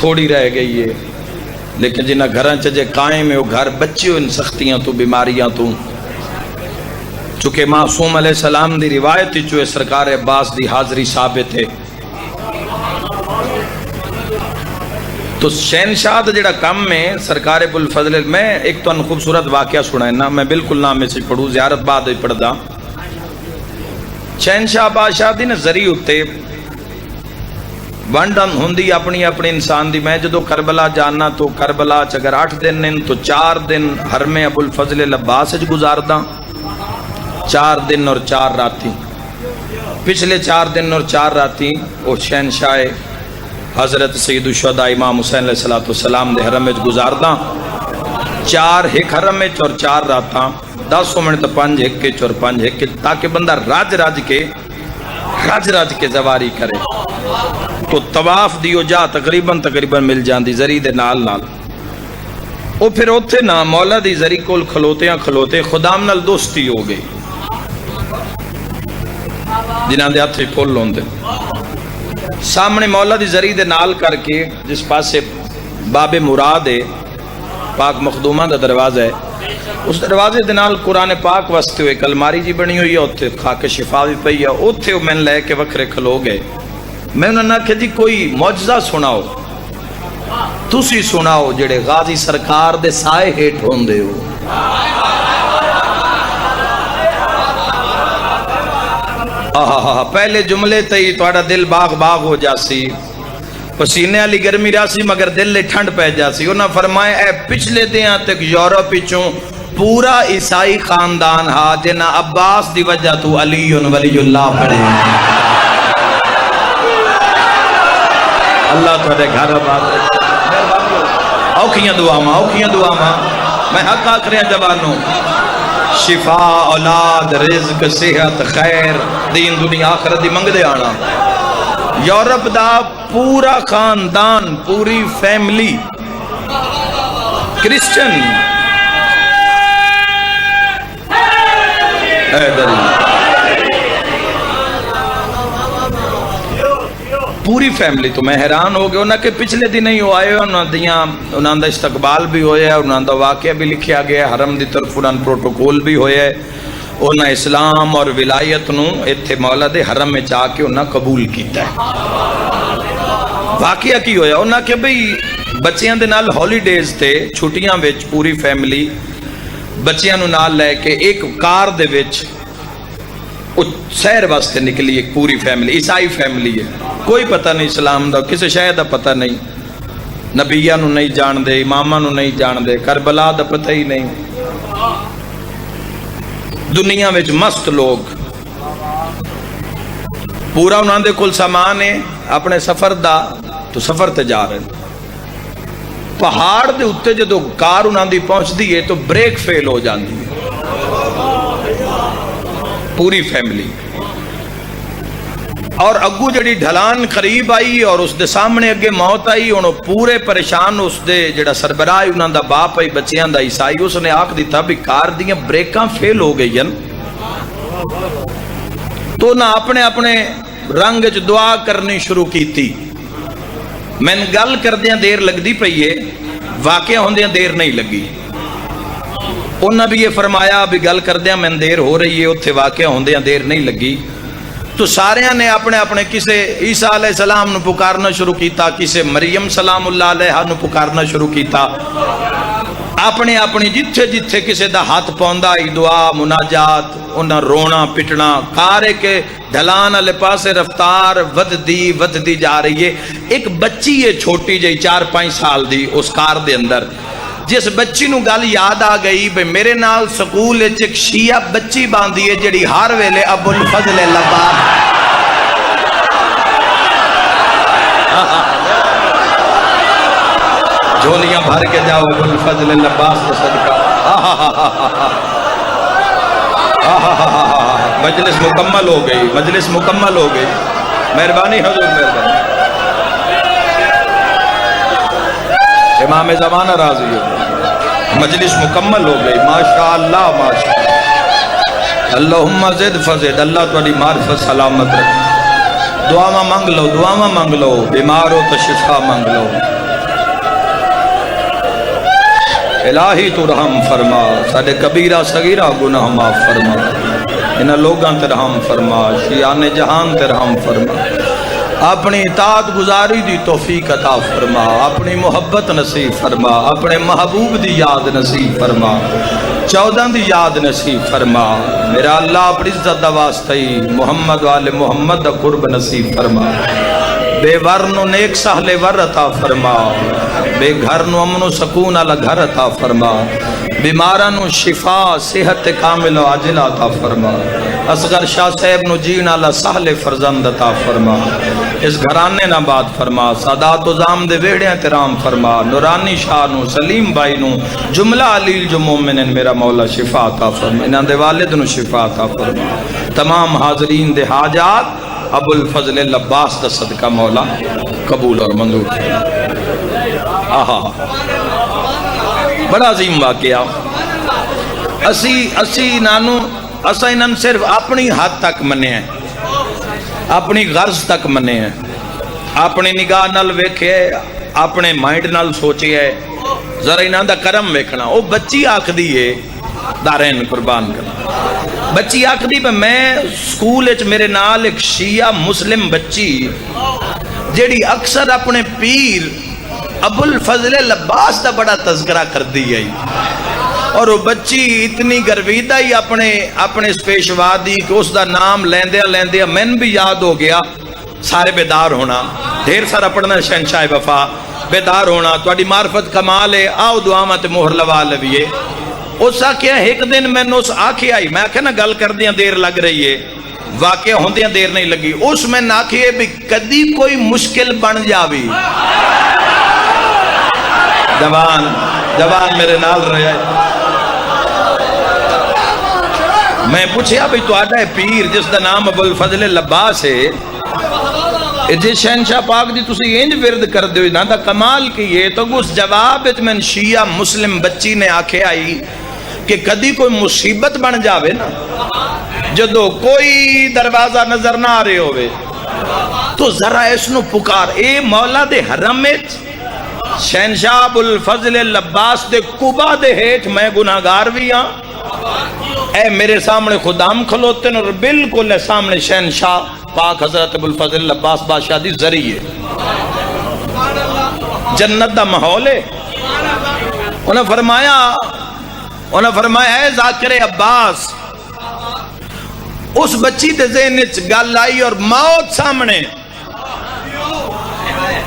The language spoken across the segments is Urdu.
تھوڑی رہ گئی ہے، لیکن جنہ گھراں چجے قائم ہے وہ گھر بچے ہو ان سختیاں تو بیماریاں تو. چونکہ معصوم علیہ السلام دی روایت جو سرکار عباس دی حاضری ثابت ہے. تو شہنشاہ دا جڑا کم ہے سرکار ابوالفضل، میں ایک تو خوبصورت واقعہ سنائنا، میں بالکل نہ میسج پڑھوں، زیارت بعد ہی پڑھدا. شہنشاہ بادشاہ دی نا ذریعہ ہوتے ونڈن ہوندی اپنی اپنی انسان دی. میں جدو کربلا جانا تو کربلا اگر 8 دن ہیں تو 4 دن حرم ابوالفضل عباس گزاردا، 4 دن اور 4 راتی. پچھلے 4 دن اور 4 راتی وہ شہنشاہ حضرت سید الشہداء امام حسین علیہ السلام دے حرم گزاردا. 4 ایک حرم اور 4 راتاں 10 منٹ 5 ایک اور 5 ایک، تاکہ بندہ راج راج کے زواری کرے. تو طواف دیو جا تقریباً مل جاندی زری دے نال. او پھر اوتھے نا مولا دی زری کول کھلوتے خدام نال دوستی ہو گئی، جنہاں دے ہتھ پھل ہوندے. سامنے مولا دی زری دے نال کر کے جس پاسے باب مراد ہے، پاک مخدومہ دا دروازہ ہے، اس دروازے دے نال قرآن پاک واسطے ہوئے الماری جی بنی ہوئی ہے، اوتھے خاک شفا بھی پئی ہے. اوتھے میں لے کے وکھرے کھلو گئے. میں انہوں نے کہا جی کوئی معجزہ سناؤ، تسی سناؤ جڑے غازی سرکار دے سائے ہیٹ ہوندے ہو. پہلے جملے تے تہاڈا دل باغ ہو جاسی، پسینے والی گرمی راسی مگر دل لے ٹھنڈ پہ جاسی. انہاں فرمایا اے پچھلے دیاں تک یورپ وچوں پورا عیسائی خاندان ہا جنہ عباس دی وجہ تو علی ولی اللہ پڑھے. اللہ تھوڑے گھر آباد اوکھیاں دعاواں میں حق آکھریاں جوانوں، شفا اولاد رزق صحت خیر دین دنیا آخرت دی منگ دے آنا. یورپ دا پورا خاندان پوری فیملی کرسچن، پوری فیملی. تو میں حیران ہو گیا انہاں کے پچھلے دن ہی وہ آئے، انہاں دا استقبال بھی ہویا ہے، انہاں دا واقعہ بھی لکھیا گیا ہے، حرم دی طرف انہاں پروٹوکول بھی ہویا ہے. انہاں اسلام اور ولایت نو ایتھے مولا دے حرم میں جا کے انہاں قبول کیتا ہے. واقعہ کی ہویا انہاں کہ بھئی بچیاں دے نال ہالیڈیز تے چھٹیاں وچ پوری فیملی بچیاں نو نال لے کے ایک کار دے وچ سیر واسطے نکلی. ایک پوری فیملی عیسائی فیملی ہے، کوئی پتہ نہیں اسلام دا، کسی شے دا پتہ نہیں، نبیاں نو نہیں جان دے، اماماں نو نہیں جان دے، کربلا دا پتہ ہی نہیں. دنیا وچ مست لوگ، پورا انہاں دے کل سامان ہے اپنے سفر دا، تو سفر تے جا رہے ہیں. پہاڑ دے اتے جدو کار انہاں دی پہنچ دی ہے تو بریک فیل ہو جاندی ہے. پوری فیملی اور اگو جڑی ڈھلان قریب آئی اور اس دے سامنے اگے موت آئی، انہوں پورے پریشان. اس دے جڑا سربراہ انہاں دا باپ آئی بچیاں دا عیسائی، اس نے آکھ دیتا بھی کار دیاں بریکاں فیل ہو گئی ہیں. تو نہ اپنے رنگ چ دعا کرنی شروع کیتی. میں گل کردیاں دیر لگدی پئی ہے، واقعہ ہوندیاں دیر نہیں لگی. انہاں بھی یہ فرمایا بھی گل کردیاں میں دیر ہو رہی ہے، اتھے واقعہ ہوندیاں دیر نہیں لگی. تو ساریاں نے اپنے کسے عیسیٰ علیہ السلام نو پکارنا شروع کیتا، کسے مریم سلام اللہ علیہ نو پکارنا شروع کیتا. اپنی جتھے کسے دا ہاتھ پوندا ہی دعا مناجات، انہاں رونا پٹنا. کارے کے ڈھلان والے پاسے رفتار وددی جا رہی ہے. ایک بچی ہے چھوٹی جی 4-5 سال دی اس کار دے اندر. جس بچی نو گل یاد آ گئی بے میرے نال سکول ایک شیعہ بچی باندھی ہے جڑی ہر ویلے ابوالفضل لباب جھولیاں بھر کے جاؤ ابوالفضل لباس کا صدقہ. مجلس مکمل ہو گئی. مہربانی حضور مہربانی. امام زمانہ راضی ہو گئی، مجلس مکمل ہو گئی. ماشاءاللہ ماشاءاللہ. اللہم زد فزد. اللہ تھوڑی معرفت سلامت رکھ. دعاواں مانگ لو بیمار ہو تو شفا مانگ لو. الہی تو رحم فرما، ساڈے کبیرہ صغیرہ گناہ معاف فرما، انہاں لوگاں تے رحم فرما، شیان جہان تے رحم فرما، اپنی اطاعت گزاری دی توفیق عطا فرما، اپنی محبت نصیب فرما، اپنے محبوب دی یاد نصیب فرما، 14 دی یاد نصیب فرما، میرا اللہ اپنی عزت دا واسطہ ہی محمد والے محمد دا قرب نصیب فرما، بے ورنو نیک سہلے ور عطا فرما، بے گھر نو امن و سکون والا گھر عطا فرما، بیماران نو شفا صحت کامل و عاجل عطا فرما، اصغر شاہ صاحب نو جین والا سہل فرزند عطا فرما، اس گھرانے نہ بات فرما، سادات و زام دے ویڑے احترام فرما، نورانی شاہ نو سلیم بھائی نو جملہ علیل جو مومنن میرا مولا شفا عطا فرما، انہاں دے والد نو شفا عطا فرما، تمام حاضرین دے حاجات ابو الفضل العباس دا صدقہ مولا قبول اور منظور فرما۔ آہا بڑا عظیم واقعہ، اسی نانو اسا انہاں صرف اپنی حد تک منے ہیں، اپنی غرض تک منے ہیں، اپنی نگاہ نال ویکھے، اپنے مائنڈ نال سوچے ہے، ذرا انہاں دا کرم ویکھنا۔ او بچی آکھدی ہے دارین قربان کرنا، بچی آکھدی پہ میں سکول اچ میرے نال ایک شیعہ مسلم بچی جیڑی اکثر اپنے پیر ابو الفضل العباس دا بڑا تذکرہ کر دی ہے، اور وہ بچی اتنی گرویدہ ہی اپنے اس پیشوا دی کہ اس دا نام لیندیا میں بھی یاد ہو گیا۔ سارے بیدار ہونا، ڈھیر سارا پڑھنا شہنشاہ وفا، بیدار ہونا، تواڈی معرفت کمال ہے، آؤ دعاواں تے مہر لوا لویے۔ اس آکھیا ایک دن میں نے اس آکھیا آئی، میں آکھیا نا گل کردیاں دیر لگ رہی ہے، واقعہ ہوندیاں دیر نہیں لگی، اس میں آکھیے بھی کدی کوئی مشکل بن جاوی، جوان میرے نال رہے، میں پوچھیا بھی تو آڈا ہے پیر جس دا نام ابو الفضل العباس ہے، جی شہنشاہ پاک دی تسی انج ورد کر دیو نا دا کمال کی یہ تو اس جواب میں شیعہ مسلم بچی نے آکھے آئی کہ کدی کوئی مصیبت بن جاوے نا، جدو کوئی دروازہ نظر نہ آ رہے ہوئے تو ذرا اس نو پکار، اے مولا دے حرم شہنشاہ ابو الفضل العباس دے قبا دے ہیٹھ میں گناہگار بھی ہاں، اے میرے سامنے خدام کھلوتے ہیں اور بالکل سامنے شہنشاہ پاک حضرت ابو الفضل العباس بادشاہ دی ذریعے جنت دا ماحول ہے۔ انہیں فرمایا اے ذاکر عباس، اس بچی دے ذہن وچ گل آئی اور موت سامنے،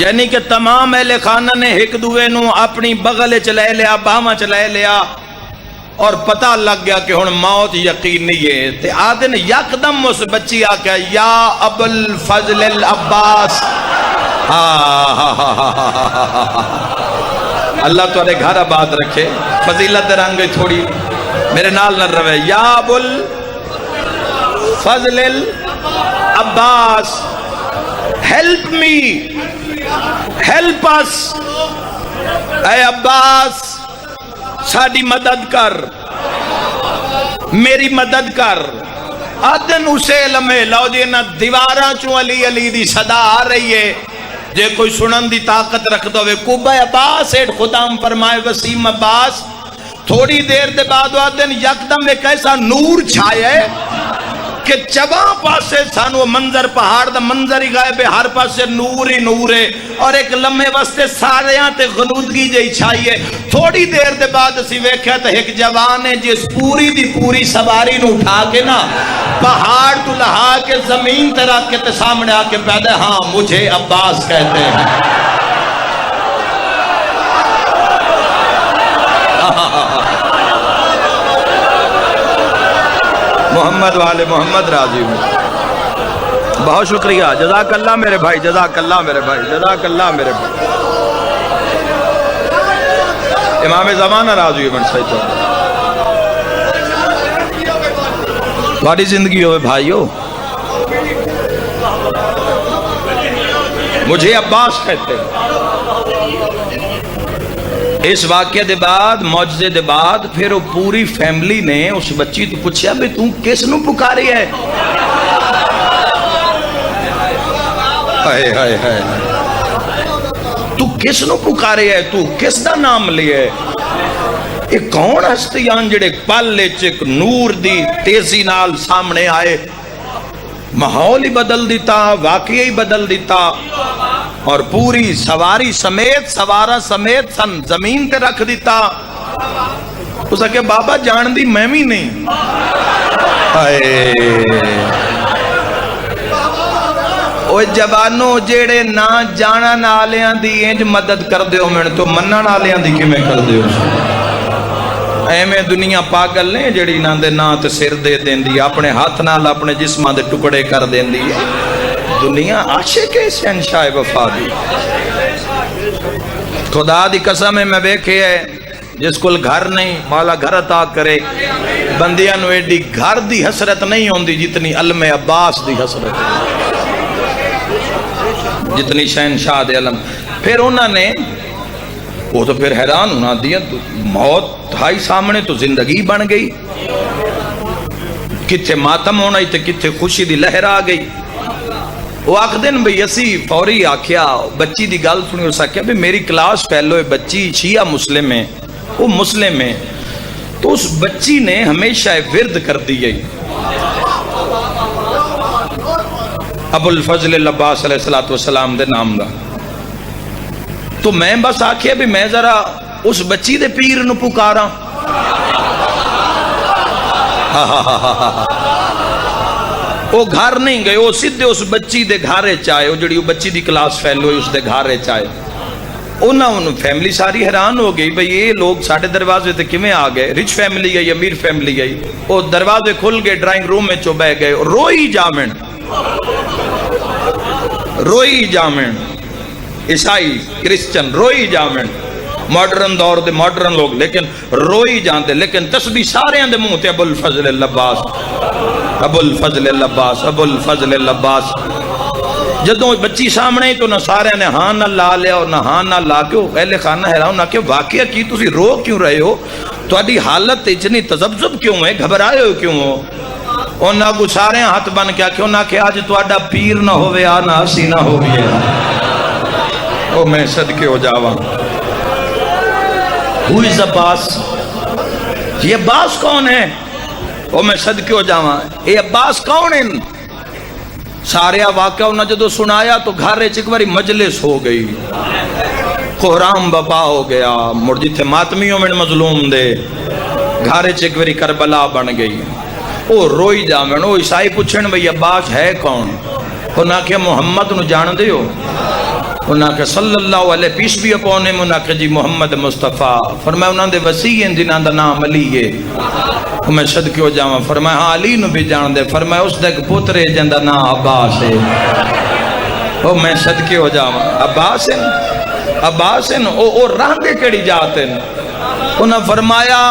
یعنی کہ تمام اہل خانہ نے ایک دوے نو اپنی بغل چ لے لیا، باواں چ لے لیا، اور پتہ لگ گیا کہ ہن موت یقینی ہے، تے آدن یکدم اس بچی آکھیا یا ابو الفضل العباس، اللہ تمہارے گھر آباد رکھے، فضیلت رنگ تھوڑی میرے نال نہ روے، یا ابو الفضل العباس ہیلپ می، ہیلپ اس، اے عباس ساڑی مدد کر، میری مدد کر۔ آدن اسے لمحے لو جی نہ دیواراں چوں علی علی دی صدا آ رہی ہے، جے کوئی سنن دی طاقت رکھ دو، قبہ عباس ایڈ خدام فرمائے وسیم عباس، تھوڑی دیر دے بعد آدن یکدم ایک ایسا نور چھائے کہ چواں پاسے سانو منظر پہاڑ دا منظر ہی غائب ہے، ہر پاسے نور ہی نور ہے، اور ایک لمحے واسطے سارے تے غنودگی جائی چھائیے۔ تھوڑی دیر دے بعد اسی ویکھیا تے ایک جوان ہے جس پوری دی پوری سواری نو اٹھا کے نا پہاڑ تو لہا کے زمین تے رکھ کے تے سامنے آ کے پیدا، ہاں مجھے عباس کہتے ہیں۔ محمد والے محمد راضی ہوں، بہت شکریہ، جزاک اللہ میرے بھائی، جزاک اللہ میرے بھائی، جزاک اللہ میرے بھائی۔ امام زمانہ راضی بن سید تھوڑی زندگی ہوئے بھائیو، مجھے عباس کہتے ہیں۔ اس واقعے دے بعد، معجزے دے بعد، پھر وہ پوری فیملی نے اس بچی تو پوچھا بھی تم کس نو پکاری ہے؟ تو کس نو پکاری ہے؟ تو کس دا نام لیے؟ یہ کون ہستیاں جڑے پل ایک نور دی تیزی نال سامنے آئے، ماحول ہی بدل دیتا، واقعی ہی بدل دیتا، اور پوری سواری سمیت سوارا سمیت سن زمین تے رکھ دیتا۔ اس کہ بابا جان دی میں بھی نہیں۔ اوہ جوانوں جیڑے نہ جانا نالیاں دی انج مدد کر دیو میں تو مننا نالیاں دی کیوں میں کر دیو؟ ایمیں دنیا پاگل نہیں جڑی نہ دے نا تے سر دے دین دی، اپنے ہاتھ نال اپنے جسماں دے ٹکڑے کر دین دی۔ دنیا عاشق ہے شہنشاہ وفا دی۔ خدا دی قسم میں دیکھے ہے جس کل گھر نہیں مولا گھر عطا کرے، بندیاں نو ایڈی گھر دی حسرت نہیں ہوندی جتنی علم عباس دی حسرت، جتنی شہنشاہ دے علم۔ پھر انہوں نے وہ تو پھر حیران ہونا دیا، موت ہائی سامنے تو زندگی بن گئی، کتھے ماتم ہونا ہی تے کتھے خوشی دی لہر آ گئی۔ وہ آخ دن بھئی اسی فوری آکھیا بچی دی گل سنی، اس آکھیا بھی میری کلاس فیلو ہے بچی شیعہ مسلم ہے، وہ مسلم ہے، تو اس بچی نے ہمیشہ ورد کر دی گئی ابو الفضل العباس علیہ السلام دے نام دا۔ تو میں بس آکھیا بھی میں ذرا اس بچی دے پیر نو پکارا، وہ گھر نہیں گئے، وہ سیدھے اس بچی دے گھارے چاہے، وہ جڑی وہ بچی دی کلاس فیل ہوئی اس دے گھارے چاہے۔ انہوں فیملی ساری حیران ہو گئی بھئی یہ لوگ ساڑھے دروازے تے کمیں آ گئے، رچ فیملی گئی امیر فیملی گئی۔ وہ دروازے کھل گئے، ڈرائنگ روم میں چو بہ گئے، روئی جامن روئی جامن، عیسائی کرسچن روئی جامن، ماڈرن دور دے ماڈرن لوگ لیکن روئی جانتے، لیکن تسبیح سارے اندے منہ تے ابو الفضل العباس ابو الفضل العباس ابو الفضل العباس۔ جدوں بچی سامنے تو نہ سارے نے ہاں نہ لا لیا اور نہ ہاں نہ لا کے اہل خانہ حیران نہ کہ واقعہ کی تسی رو کیوں رہے ہو، تہاڈی حالت اتنی تذبذب کیوں ہے، گھبرائے ہو کیوں ہو؟ انہاں کو سارے ہاتھ بن کے کہ انہاں کہ آج تہاڈا پیر نہ ہوے آ نہ اسی نہ ہوئے۔ او میں صدقے ہو جاواں۔ Who is Abbas؟ یہ عباس کون ہے؟ او میں صدقے ہو جاواں، یہ عباس کون ہیں؟ سارے واقعہ انہاں جدو سنایا تو گھر ایک باری مجلس ہو گئی، قرآن بپا ہو گیا، مڑ جتھے ماتمیوں میں مظلوم دے گھر ایک باری کربلا بن گئی۔ او روئی جامن، او عیسائی پوچھن بھئی عباس ہے کون؟ انہاں کہ محمد نو جان دے ہو؟ انہاں کہ صلی اللہ علیہ پیس بھی اپونے میں، انہاں کہ جی محمد مصطفیٰ۔ فرمایا انہاں دے وسیع ہیں جنہاں دا نام علی ہے۔ میں صدقے ہو جاواں، فرمایا ہاں علی نو بھی جان دے، فرمایا اس دے پترے جن دا نام عباس ہے۔ او میں صدقے ہو جاواں، عباس ہیں عباس ہیں، او رہندے کیڑی جات ہیں؟ انہاں فرمایا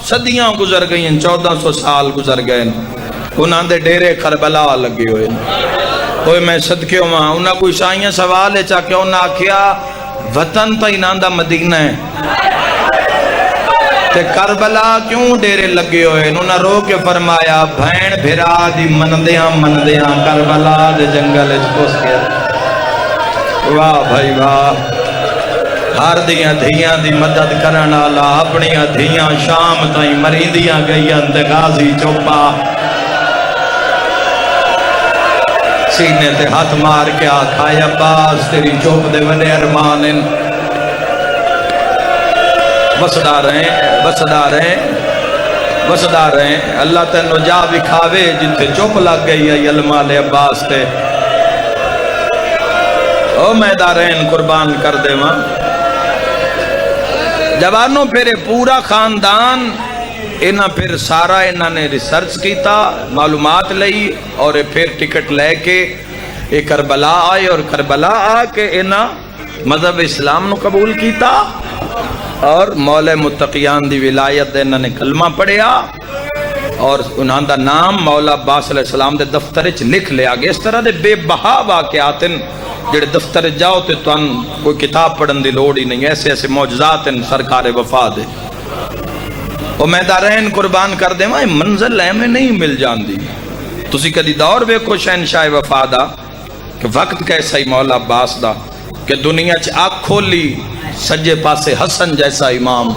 صدیاں گزر گئی ہیں، 1400 سال گزر گئے، انہاں دے ڈیرے کربلا لگے ہوئے۔ اوہ میں صدقے ہو ماں، انہاں کوئی عیسائیاں سوال ہے چاہ کہ انہاں کیا وطن تا انہاں دا مدینہ ہے تے کربلا کیوں ڈیرے لگے ہوئے؟ انہاں رو کے فرمایا بھین بھرا دی مندیاں مندیاں کربلا دے جنگل اچھوس گیا۔ واہ بھائی واہ، ہر دیاں دھیاں دی مدد کرنا اللہ، اپنیاں دھیاں شام تائیں مریندیاں گئیاں تے غازی چوپا سینے تے ہاتھ مار کے آکھائے عباس تیری چوپ دے وڈے ارمان ہیں، بسدا رہیں بسدا رہیں بسدا رہیں، اللہ تینو جا بکھاوے جتے چوپ لگ گئی ہے علماء عباس تے۔ او میدارین قربان کر دے ماں جوانوں، پھر پورا خاندان انہاں پھر سارا انہاں نے ریسرچ کیتا، معلومات لئی، اور پھر ٹکٹ لے کے ایک کربلا آئے، اور کربلا آ کے انہاں مذہب اسلام نو قبول کیتا، اور مولا متقیان دی ولایت دے انہاں نے کلمہ پڑھیا، اور انہاں دا نام مولا عباس علیہ السلام دے دفتر وچ لکھ لیا گیا۔ اس طرح دے بے بہا واقعات ہیں جڑے دفتر جاؤ تے تن کوئی کتاب پڑھن دی لوڑ ہی نہیں، ایسے ایسے معجزات ہیں سرکار وفا دے۔ وہ میدارین قربان کر دے ماں منزل ایمیں نہیں مل جان دی۔ تسی کدی دور ویکھو شہنشاہ وفا دا کہ وقت کیسا ہی مولا عباس دا کہ دنیا چ آنکھ کھولی سجے پاسے حسن جیسا امام،